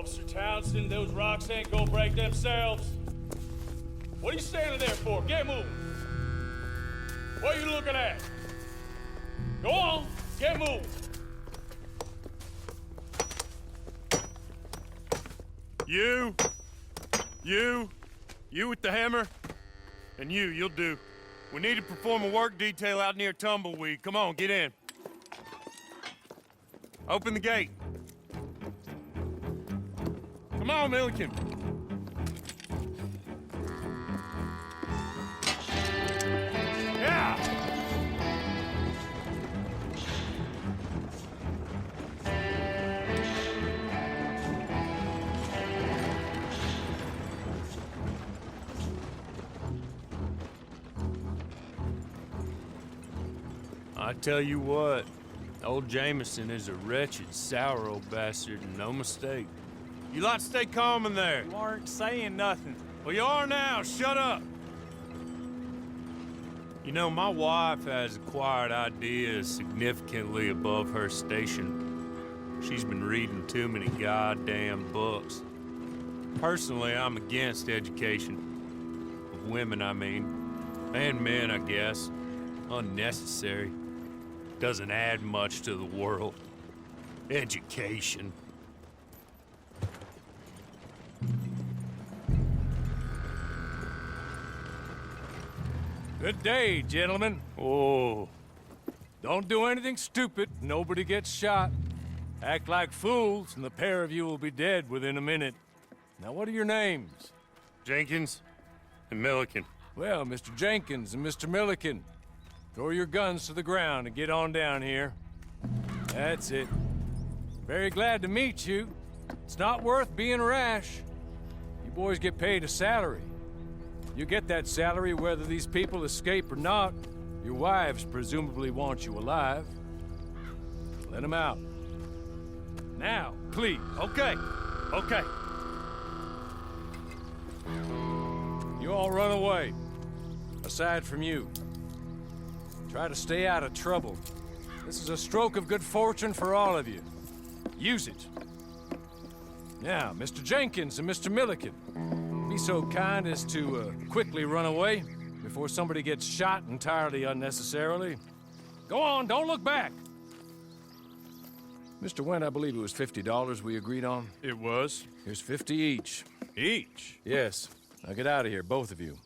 Officer Townsend, those rocks ain't gonna break themselves. What are you standing there for? Get moving. What are you looking at? Go on, get moving. You with the hammer? And you'll do. We need to perform a work detail out near Tumbleweed. Come on, get in. Open the gate. Come on, Milliken. Yeah! I tell you what, old Jameson is a wretched, sour old bastard, and no mistake. You lot stay calm in there. You aren't saying nothing. Well, you are now. Shut up. You know, my wife has acquired ideas significantly above her station. She's been reading too many goddamn books. Personally, I'm against education. Of women, I mean. And men, I guess. Unnecessary. Doesn't add much to the world. Education. Good day, gentlemen. Oh. Don't do anything stupid. Nobody gets shot. Act like fools, and the pair of you will be dead within a minute. Now, what are your names? Jenkins and Milliken. Well, Mr. Jenkins and Mr. Milliken, throw your guns to the ground and get on down here. That's it. Very glad to meet you. It's not worth being rash. You boys get paid a salary. You get that salary whether these people escape or not. Your wives presumably want you alive. Let them out. Now, please. Okay. You all run away. Aside from you. Try to stay out of trouble. This is a stroke of good fortune for all of you. Use it. Now, Mr. Jenkins and Mr. Milliken, be so kind as to quickly run away before somebody gets shot entirely unnecessarily. Go on, don't look back. Mr. Wendt, I believe it was $50 we agreed on. It was. Here's 50 each. Each? Yes. Now get out of here, both of you.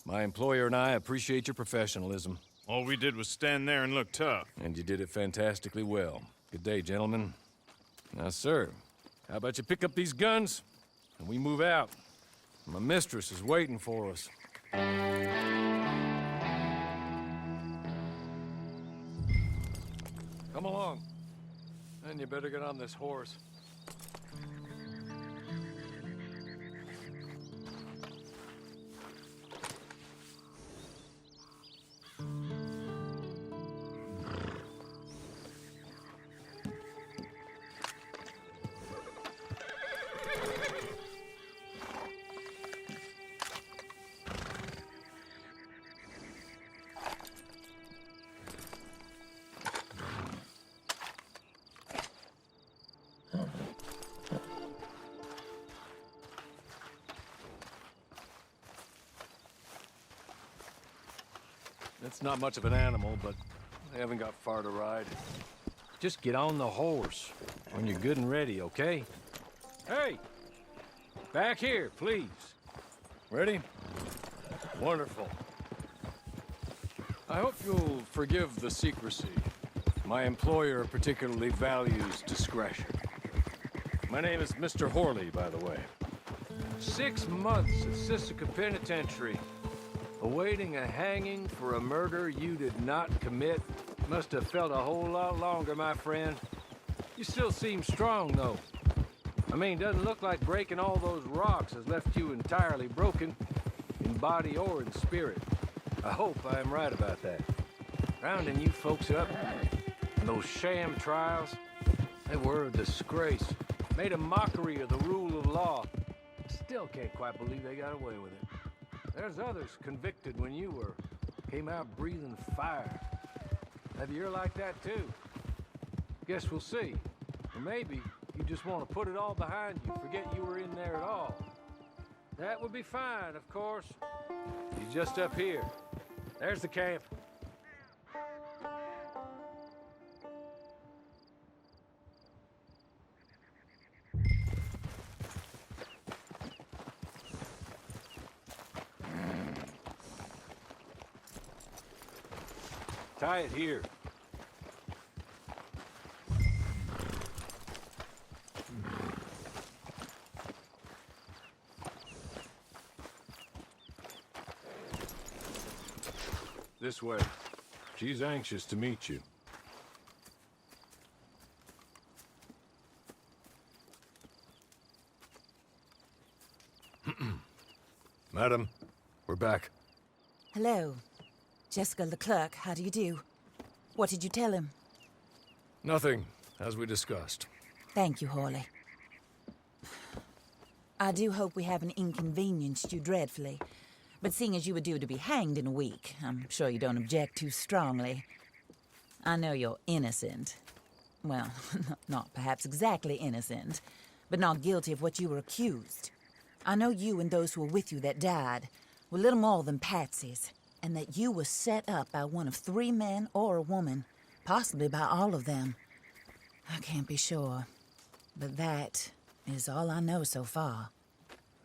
My employer and I appreciate your professionalism. All we did was stand there and look tough. And you did it fantastically well. Good day, gentlemen. Now, sir, how about you pick up these guns and we move out? My mistress is waiting for us. Come along. And you better get on this horse. It's not much of an animal, but they haven't got far to ride. Just get on the horse when you're good and ready, okay? Hey! Back here, please. Ready? Wonderful. I hope you'll forgive the secrecy. My employer particularly values discretion. My name is Mr. Horley, by the way. 6 months at Sisika Penitentiary. Awaiting a hanging for a murder you did not commit. Must have felt a whole lot longer, my friend. You still seem strong, though. I mean, doesn't look like breaking all those rocks has left you entirely broken, in body or in spirit. I hope I am right about that. Rounding you folks up, and those sham trials, they were a disgrace. Made a mockery of the rule of law. Still can't quite believe they got away with it. There's others convicted when you were. Came out breathing fire. Maybe you're like that too. Guess we'll see. Or maybe you you just want to put it all behind you, forget you were in there at all. That would be fine, of course. He's just up here. There's the camp. Tie it here. This way. She's anxious to meet you. Madam, we're back. Hello. Jessica Leclerc, how do you do? What did you tell him? Nothing, as we discussed. Thank you, Hawley. I do hope we haven't inconvenienced you dreadfully. But seeing as you were due to be hanged in a week, I'm sure you don't object too strongly. I know you're innocent. Well, not perhaps exactly innocent, but not guilty of what you were accused. I know you and those who were with you that died were little more than patsies, and that you were set up by one of 3 men or a woman, possibly by all of them. I can't be sure, but that is all I know so far.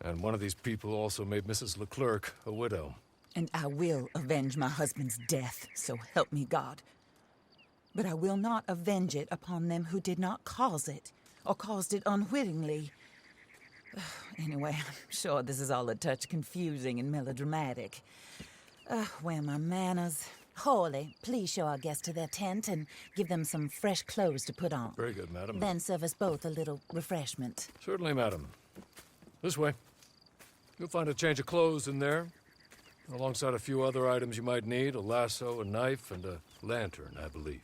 And one of these people also made Mrs. Leclerc a widow. And I will avenge my husband's death, so help me God. But I will not avenge it upon them who did not cause it, or caused it unwittingly. Anyway, I'm sure this is all a touch confusing and melodramatic. Where are my manners? Hawley, please show our guests to their tent and give them some fresh clothes to put on. Very good, madam. Then serve us both a little refreshment. Certainly, madam. This way. You'll find a change of clothes in there, alongside a few other items you might need, a lasso, a knife, and a lantern, I believe.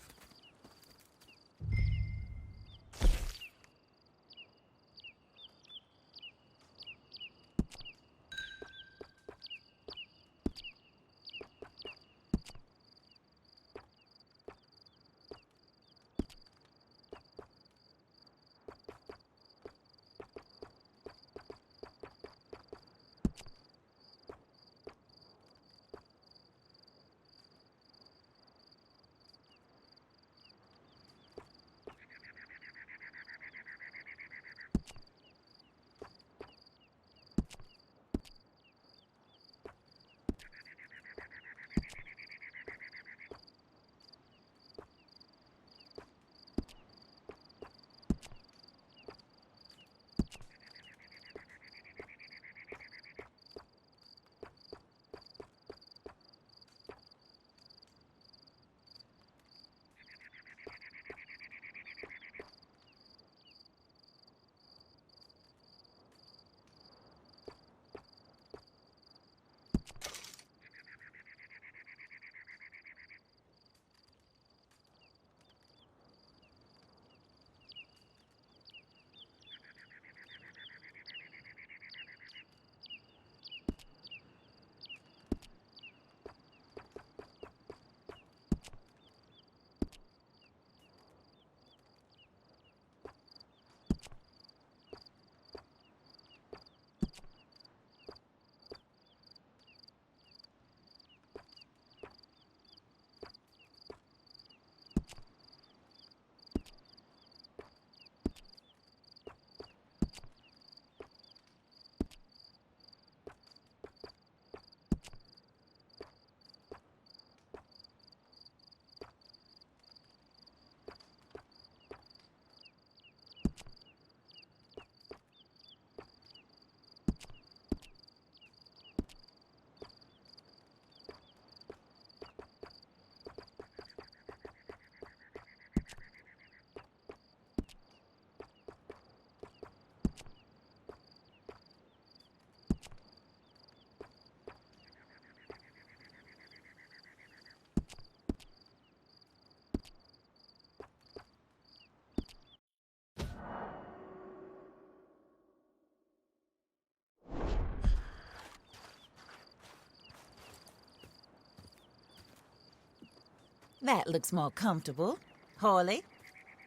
That looks more comfortable. Hawley?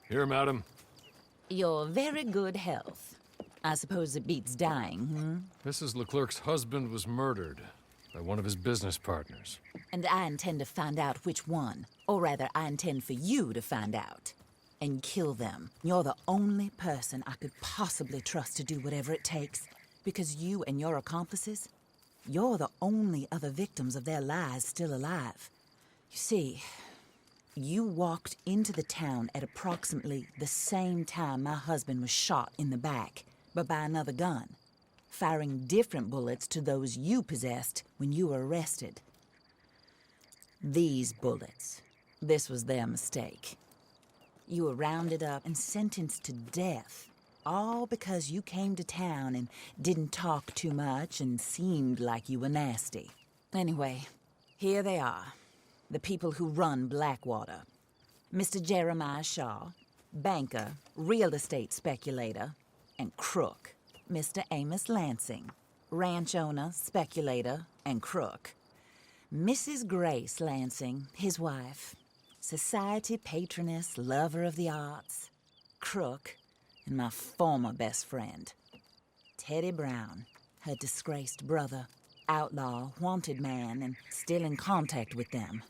Here, madam. Your very good health. I suppose it beats dying, hmm? Mrs. Leclerc's husband was murdered by one of his business partners. And I intend to find out which one. Or rather, I intend for you to find out. And kill them. You're the only person I could possibly trust to do whatever it takes. Because you and your accomplices, you're the only other victims of their lies still alive. You see, you walked into the town at approximately the same time my husband was shot in the back, but by another gun, firing different bullets to those you possessed when you were arrested. These bullets, this was their mistake. You were rounded up and sentenced to death, all because you came to town and didn't talk too much and seemed like you were nasty. Anyway, here they are, the people who run Blackwater. Mr. Jeremiah Shaw, banker, real estate speculator, and crook. Mr. Amos Lansing, ranch owner, speculator, and crook. Mrs. Grace Lansing, his wife, society patroness, lover of the arts, crook, and my former best friend. Teddy Brown, her disgraced brother, outlaw, wanted man, and still in contact with them.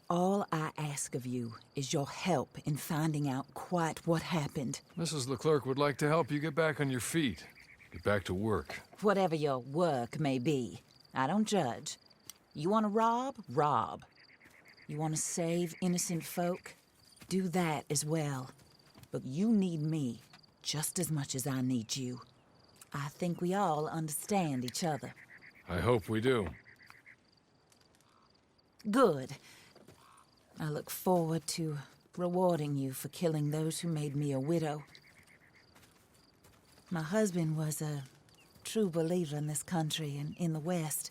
All I ask of you is your help in finding out quite what happened. Mrs. Leclerc would like to help you get back on your feet. Get back to work. Whatever your work may be, I don't judge. You want to rob? Rob. You want to save innocent folk? Do that as well. But you need me just as much as I need you. I think we all understand each other. I hope we do. Good. I look forward to rewarding you for killing those who made me a widow. My husband was a true believer in this country and in the West.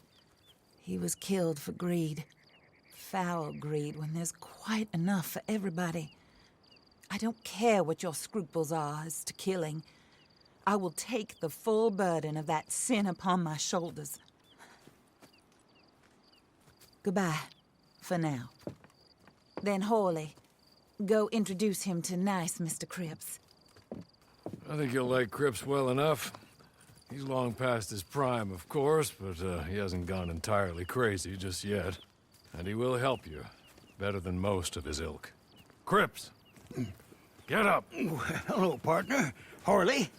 He was killed for greed. Foul greed when there's quite enough for everybody. I don't care what your scruples are as to killing. I will take the full burden of that sin upon my shoulders. Goodbye, for now. Then Hawley, go introduce him to nice Mr. Cripps. I think you'll like Cripps well enough. He's long past his prime, of course, but he hasn't gone entirely crazy just yet. And he will help you, better than most of his ilk. Cripps! Get up! Hello, partner. Horley.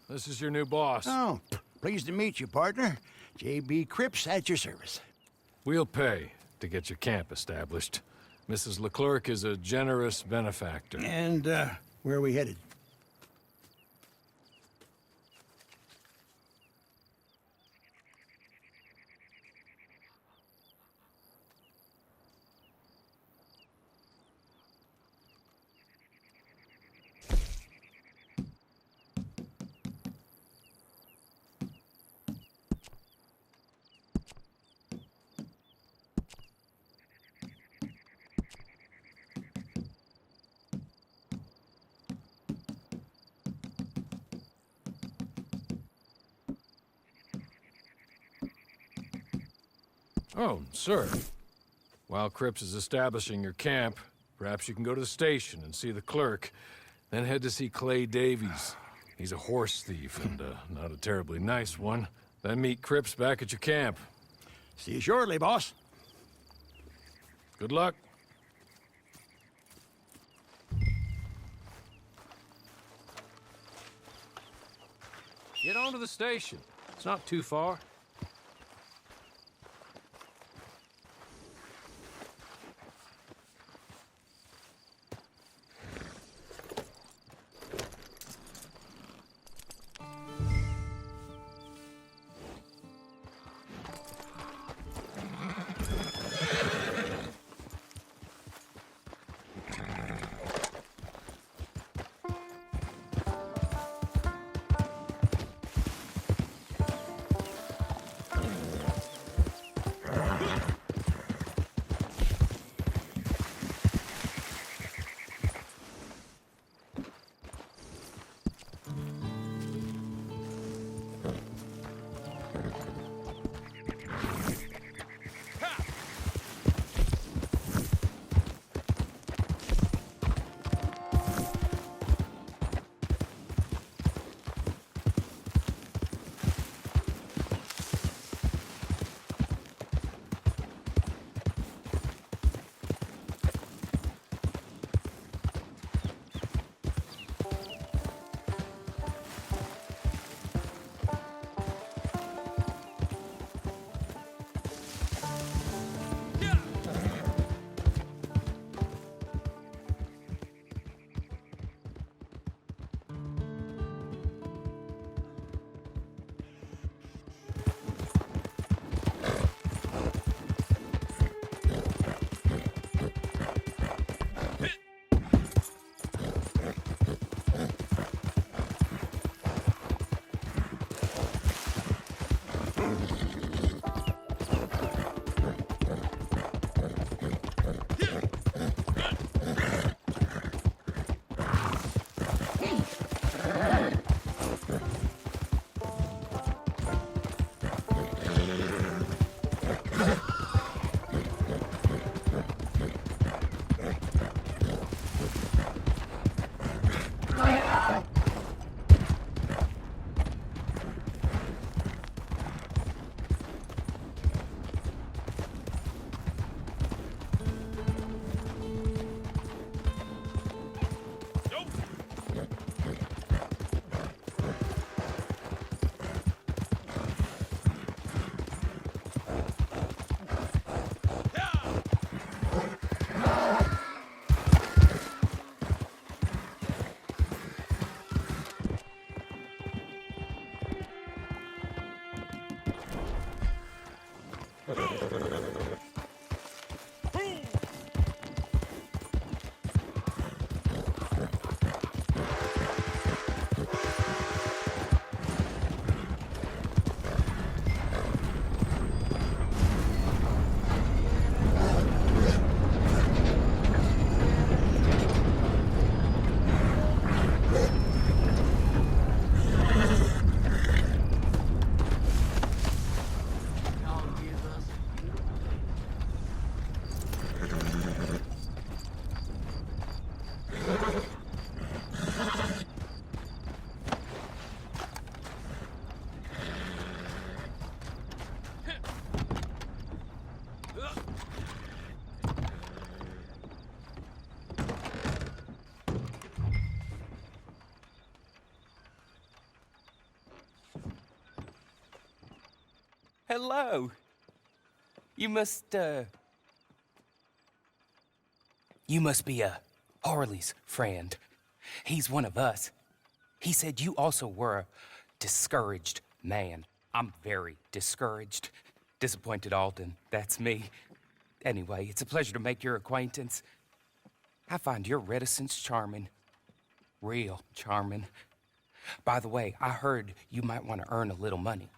This is your new boss. Oh, pleased to meet you, partner. J.B. Cripps at your service. We'll pay to get your camp established. Mrs. Leclerc is a generous benefactor. And, where are we headed? Oh, sir. While Cripps is establishing your camp, perhaps you can go to the station and see the clerk, then head to see Clay Davies. He's a horse thief and not a terribly nice one. Then meet Cripps back at your camp. See you shortly, boss. Good luck. Get on to the station. It's not too far. Hello. You must be Harley's friend. He's one of us. He said you also were a discouraged man. I'm very discouraged. Disappointed Alden, that's me. Anyway, it's a pleasure to make your acquaintance. I find your reticence charming. Real charming. By the way, I heard you might want to earn a little money.